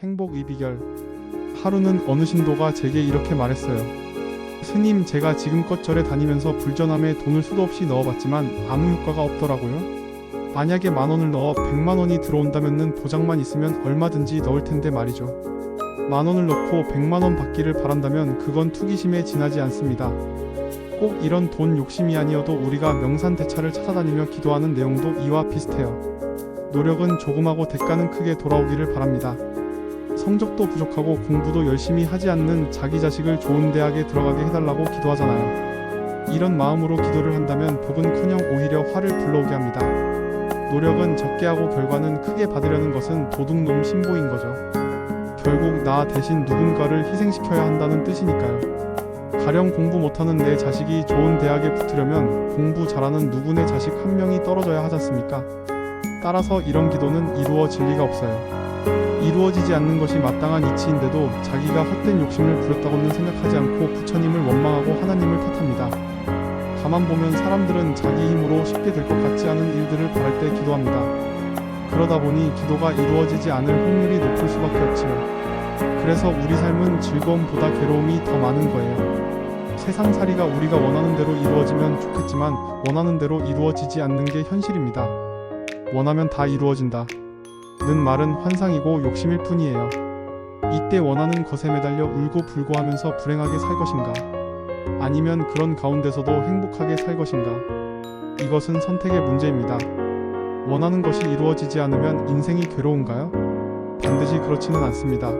행복의 비결. 하루는 어느 신도가 제게 이렇게 말했어요. 스님, 제가 지금껏 절에 다니면서 불전함에 돈을 수도 없이 넣어봤지만 아무 효과가 없더라고요. 만약에 10,000원을 넣어 100만원이 들어온다면은 도장만 있으면 얼마든지 넣을 텐데 말이죠. 10,000원을 넣고 100만원 받기를 바란다면 그건 투기심에 지나지 않습니다. 꼭 이런 돈 욕심이 아니어도 우리가 명산대차를 찾아다니며 기도하는 내용도 이와 비슷해요. 노력은 조금하고 대가는 크게 돌아오기를 바랍니다. 성적도 부족하고 공부도 열심히 하지 않는 자기 자식을 좋은 대학에 들어가게 해달라고 기도하잖아요. 이런 마음으로 기도를 한다면 복은커녕 오히려 화를 불러오게 합니다. 노력은 적게 하고 결과는 크게 받으려는 것은 도둑놈 신보인 거죠. 결국 나 대신 누군가를 희생시켜야 한다는 뜻이니까요. 가령 공부 못하는 내 자식이 좋은 대학에 붙으려면 공부 잘하는 누구네 자식 한 명이 떨어져야 하지 않습니까? 따라서 이런 기도는 이루어질 리가 없어요. 이루어지지 않는 것이 마땅한 이치인데도 자기가 헛된 욕심을 부렸다고는 생각하지 않고 부처님을 원망하고 하나님을 탓합니다. 가만 보면 사람들은 자기 힘으로 쉽게 될 것 같지 않은 일들을 바랄 때 기도합니다. 그러다 보니 기도가 이루어지지 않을 확률이 높을 수밖에 없지요. 그래서 우리 삶은 즐거움보다 괴로움이 더 많은 거예요. 세상살이가 우리가 원하는 대로 이루어지면 좋겠지만 원하는 대로 이루어지지 않는 게 현실입니다. 원하면 다 이루어진다 는 말은 환상이고 욕심일 뿐이에요. 이때 원하는 것에 매달려 울고 불고 하면서 불행하게 살 것인가? 아니면 그런 가운데서도 행복하게 살 것인가? 이것은 선택의 문제입니다. 원하는 것이 이루어지지 않으면 인생이 괴로운가요? 반드시 그렇지는 않습니다.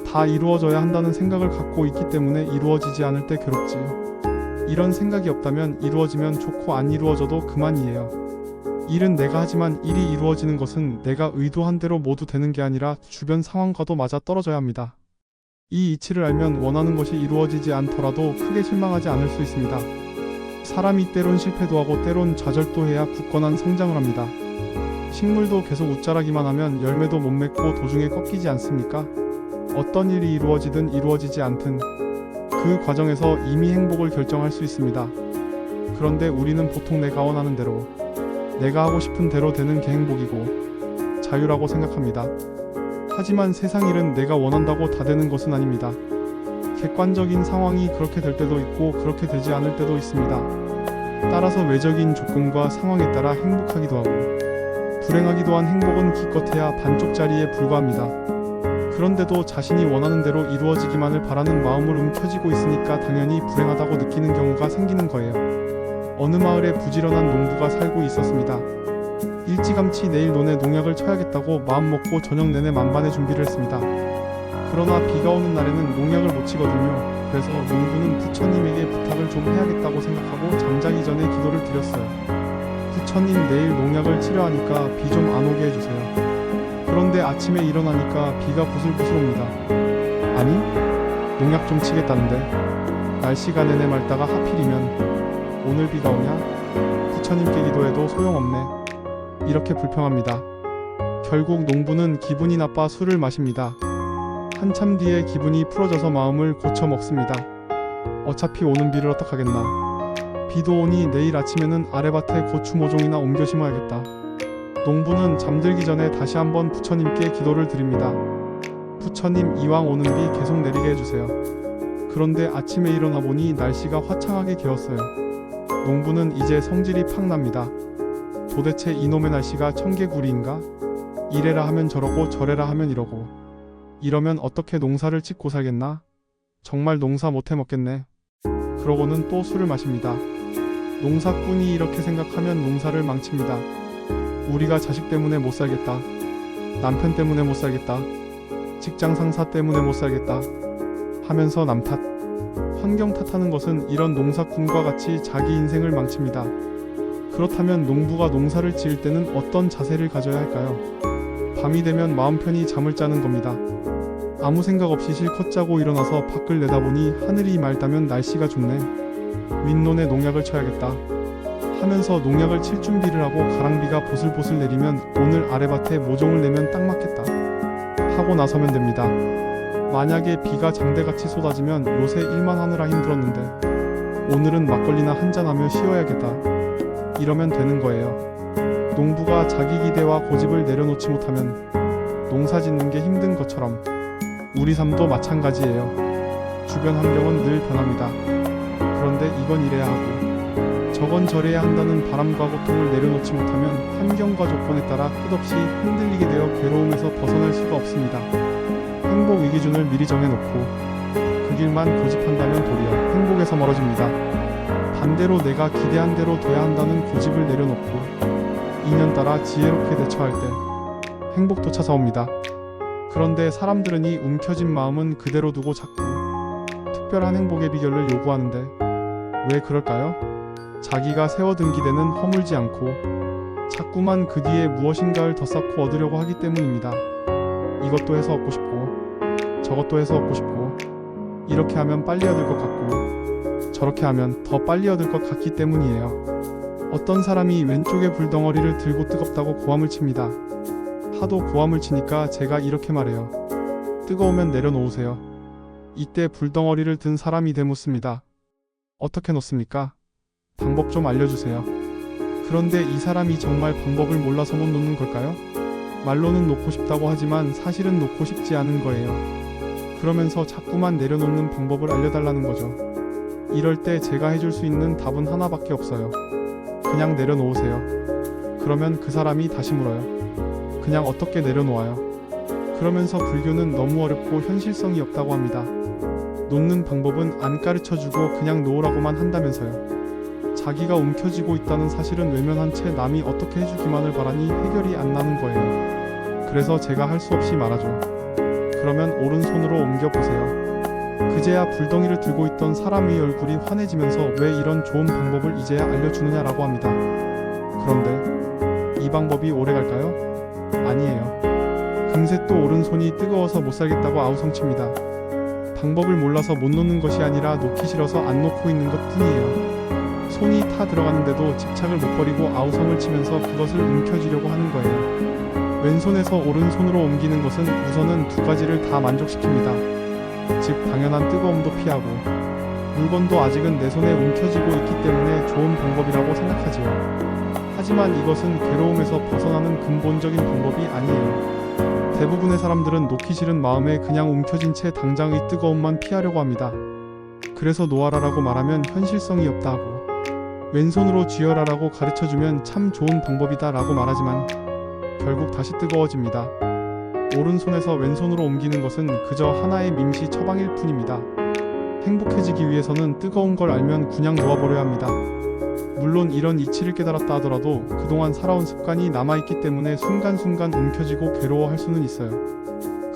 다 이루어져야 한다는 생각을 갖고 있기 때문에 이루어지지 않을 때 괴롭지요. 이런 생각이 없다면 이루어지면 좋고 안 이루어져도 그만이에요. 일은 내가 하지만 일이 이루어지는 것은 내가 의도한 대로 모두 되는 게 아니라 주변 상황과도 맞아 떨어져야 합니다. 이 이치를 알면 원하는 것이 이루어지지 않더라도 크게 실망하지 않을 수 있습니다. 사람이 때론 실패도 하고 때론 좌절도 해야 굳건한 성장을 합니다. 식물도 계속 웃자라기만 하면 열매도 못 맺고 도중에 꺾이지 않습니까? 어떤 일이 이루어지든 이루어지지 않든 그 과정에서 이미 행복을 결정할 수 있습니다. 그런데 우리는 보통 내가 원하는 대로 내가 하고 싶은 대로 되는 게 행복이고 자유라고 생각합니다. 하지만 세상 일은 내가 원한다고 다 되는 것은 아닙니다. 객관적인 상황이 그렇게 될 때도 있고 그렇게 되지 않을 때도 있습니다. 따라서 외적인 조건과 상황에 따라 행복하기도 하고 불행하기도 한 행복은 기껏해야 반쪽짜리에 불과합니다. 그런데도 자신이 원하는 대로 이루어지기만을 바라는 마음을 움켜쥐고 있으니까 당연히 불행하다고 느끼는 경우가 생기는 거예요. 어느 마을에 부지런한 농부가 살고 있었습니다. 일찌감치 내일 논에 농약을 쳐야겠다고 마음먹고 저녁 내내 만반의 준비를 했습니다. 그러나 비가 오는 날에는 농약을 못 치거든요. 그래서 농부는 부처님에게 부탁을 좀 해야겠다고 생각하고 잠자기 전에 기도를 드렸어요. 부처님, 내일 농약을 치려 하니까 비 좀 안 오게 해주세요. 그런데 아침에 일어나니까 비가 부슬부슬 옵니다. 아니? 농약 좀 치겠다는데 날씨가 내내 맑다가 하필이면 오늘 비가 오냐? 부처님께 기도해도 소용없네. 이렇게 불평합니다. 결국 농부는 기분이 나빠 술을 마십니다. 한참 뒤에 기분이 풀어져서 마음을 고쳐 먹습니다. 어차피 오는 비를 어떡하겠나. 비도 오니 내일 아침에는 아래밭에 고추 모종이나 옮겨 심어야겠다. 농부는 잠들기 전에 다시 한번 부처님께 기도를 드립니다. 부처님, 이왕 오는 비 계속 내리게 해주세요. 그런데 아침에 일어나 보니 날씨가 화창하게 개었어요. 농부는 이제 성질이 팍 납니다. 도대체 이놈의 날씨가 청개구리인가? 이래라 하면 저러고 저래라 하면 이러고. 이러면 어떻게 농사를 짓고 살겠나? 정말 농사 못해 먹겠네. 그러고는 또 술을 마십니다. 농사꾼이 이렇게 생각하면 농사를 망칩니다. 우리가 자식 때문에 못 살겠다. 남편 때문에 못 살겠다. 직장 상사 때문에 못 살겠다. 하면서 남 탓, 환경 탓하는 것은 이런 농사꾼과 같이 자기 인생을 망칩니다. 그렇다면 농부가 농사를 지을 때는 어떤 자세를 가져야 할까요? 밤이 되면 마음 편히 잠을 자는 겁니다. 아무 생각 없이 실컷 자고 일어나서 밖을 내다보니 하늘이 맑다면 날씨가 좋네. 윗논에 농약을 쳐야겠다 하면서 농약을 칠 준비를 하고 가랑비가 보슬보슬 내리면 오늘 아래밭에 모종을 내면 딱 맞겠다 하고 나서면 됩니다. 만약에 비가 장대같이 쏟아지면 요새 일만 하느라 힘들었는데 오늘은 막걸리나 한잔하며 쉬어야겠다. 이러면 되는 거예요. 농부가 자기 기대와 고집을 내려놓지 못하면 농사 짓는 게 힘든 것처럼 우리 삶도 마찬가지예요. 주변 환경은 늘 변합니다. 그런데 이건 이래야 하고 저건 저래야 한다는 바람과 고통을 내려놓지 못하면 환경과 조건에 따라 끝없이 흔들리게 되어 괴로움에서 벗어날 수가 없습니다. 행복의 기준을 미리 정해놓고 그 길만 고집한다면 도리어 행복에서 멀어집니다. 반대로 내가 기대한 대로 돼야 한다는 고집을 내려놓고 인연따라 지혜롭게 대처할 때 행복도 찾아옵니다. 그런데 사람들은 이 움켜진 마음은 그대로 두고 자꾸 특별한 행복의 비결을 요구하는데 왜 그럴까요? 자기가 세워둔 기대는 허물지 않고 자꾸만 그 뒤에 무엇인가를 더 쌓고 얻으려고 하기 때문입니다. 이것도 해서 얻고 싶고 저것도 해서 얻고 싶고 이렇게 하면 빨리 얻을 것 같고 저렇게 하면 더 빨리 얻을 것 같기 때문이에요. 어떤 사람이 왼쪽에 불덩어리를 들고 뜨겁다고 고함을 칩니다. 하도 고함을 치니까 제가 이렇게 말해요. 뜨거우면 내려놓으세요. 이때 불덩어리를 든 사람이 되묻습니다. 어떻게 놓습니까? 방법 좀 알려주세요. 그런데 이 사람이 정말 방법을 몰라서 못 놓는 걸까요? 말로는 놓고 싶다고 하지만 사실은 놓고 싶지 않은 거예요. 그러면서 자꾸만 내려놓는 방법을 알려달라는 거죠. 이럴 때 제가 해줄 수 있는 답은 하나밖에 없어요. 그냥 내려놓으세요. 그러면 그 사람이 다시 물어요. 그냥 어떻게 내려놓아요? 그러면서 불교는 너무 어렵고 현실성이 없다고 합니다. 놓는 방법은 안 가르쳐주고 그냥 놓으라고만 한다면서요. 자기가 움켜쥐고 있다는 사실은 외면한 채 남이 어떻게 해주기만을 바라니 해결이 안 나는 거예요. 그래서 제가 할 수 없이 말하죠. 그러면 오른손으로 옮겨보세요. 그제야 불덩이를 들고 있던 사람의 얼굴이 환해지면서 왜 이런 좋은 방법을 이제야 알려주느냐라고 합니다. 그런데 이 방법이 오래 갈까요? 아니에요. 금세 또 오른손이 뜨거워서 못 살겠다고 아우성칩니다. 방법을 몰라서 못 놓는 것이 아니라 놓기 싫어서 안 놓고 있는 것 뿐이에요. 손이 타 들어가는데도 집착을 못 버리고 아우성을 치면서 그것을 움켜쥐려고 하는 거예요. 왼손에서 오른손으로 옮기는 것은 우선은 두 가지를 다 만족시킵니다. 즉 당연한 뜨거움도 피하고 물건도 아직은 내 손에 움켜쥐고 있기 때문에 좋은 방법이라고 생각하지요. 하지만 이것은 괴로움에서 벗어나는 근본적인 방법이 아니에요. 대부분의 사람들은 놓기 싫은 마음에 그냥 움켜쥔 채 당장의 뜨거움만 피하려고 합니다. 그래서 놓아라라고 말하면 현실성이 없다 하고 왼손으로 쥐어라라고 가르쳐주면 참 좋은 방법이다 라고 말하지만 결국 다시 뜨거워집니다. 오른손에서 왼손으로 옮기는 것은 그저 하나의 임시 처방일 뿐입니다. 행복해지기 위해서는 뜨거운 걸 알면 그냥 놓아버려야 합니다. 물론 이런 이치를 깨달았다 하더라도 그동안 살아온 습관이 남아있기 때문에 순간순간 움켜쥐고 괴로워할 수는 있어요.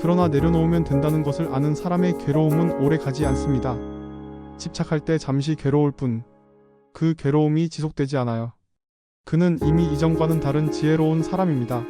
그러나 내려놓으면 된다는 것을 아는 사람의 괴로움은 오래 가지 않습니다. 집착할 때 잠시 괴로울 뿐 그 괴로움이 지속되지 않아요. 그는 이미 이전과는 다른 지혜로운 사람입니다.